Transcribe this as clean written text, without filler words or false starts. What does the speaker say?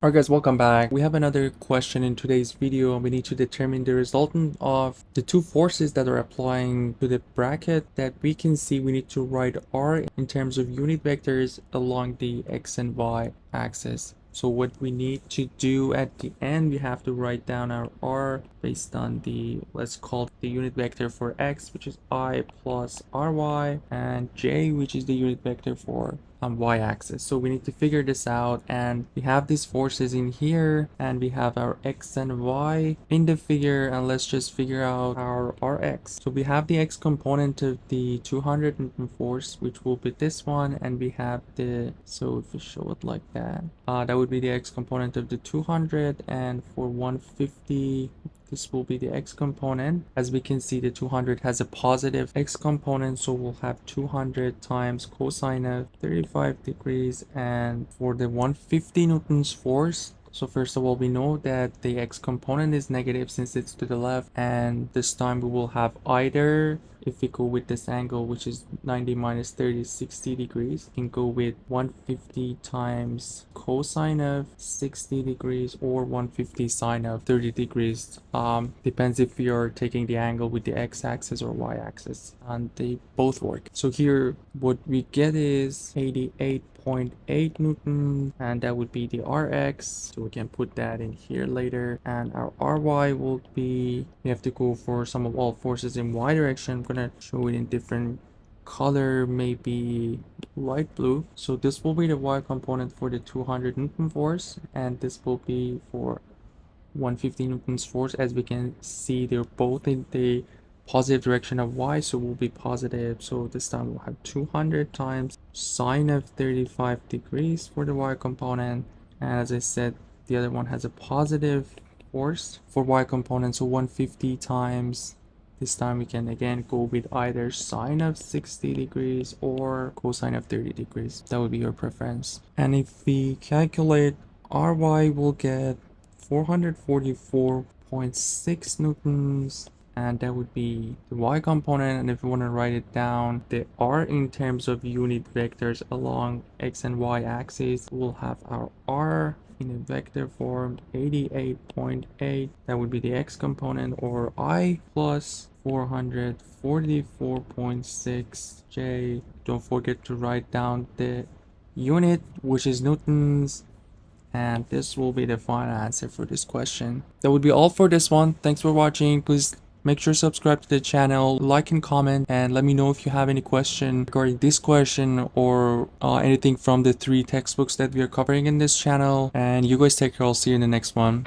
Alright guys, welcome back. We have another question in today's video. We need to determine the resultant of the two forces that are applying to the bracket that we can see. We need to write R in terms of unit vectors along the X and Y axis. So what we need to do at the end, we have to write down our R based on the, let's call it the unit vector for X, which is I plus RY, and J, which is the unit vector for y-axis. So we need to figure this out, and we have these forces in here and we have our x and y in the figure, and let's just figure out our rx. So we have the x component of the 200 Newton force, which will be this one, and we have the, so if we show it like that, that would be the x component of the 200, and for 150 this will be the x component. As we can see, the 200 has a positive x component, so we'll have 200 times cosine of 35 degrees. And for the 150 newtons force, so first of all, we know that the x component is negative since it's to the left, and this time we will have either, if we go with this angle, which is 90 minus 30 is 60 degrees, we can go with 150 times cosine of 60 degrees or 150 sine of 30 degrees. Depends if you're taking the angle with the x-axis or y-axis, and they both work. So here what we get is 88.8 Newton, and that would be the Rx. So we can put that in here later, and our Ry will be, we have to go for some of all forces in y direction. I'm gonna show it in different color, maybe light blue. So this will be the y component for the 200 Newton force, and this will be for 150 Newtons force. As we can see, they're both in the positive direction of y, so will be positive. So this time we'll have 200 times sine of 35 degrees for the y component, and as I said, the other one has a positive force for y component, so 150 times, this time we can again go with either sine of 60 degrees or cosine of 30 degrees. That would be your preference. And if we calculate Ry, we'll get 444.6 newtons, and that would be the y component. And if we want to write it down, the r in terms of unit vectors along x and y axis, we'll have our r in a vector form 88.8, that would be the x component, or I plus 444.6 j. Don't forget to write down the unit, which is newtons, and this will be the final answer for this question. That would be all for this one. Thanks for watching. Please make sure to subscribe to the channel, like and comment, and let me know if you have any question regarding this question or anything from the 3 textbooks that we are covering in this channel. And you guys take care. I'll see you in the next one.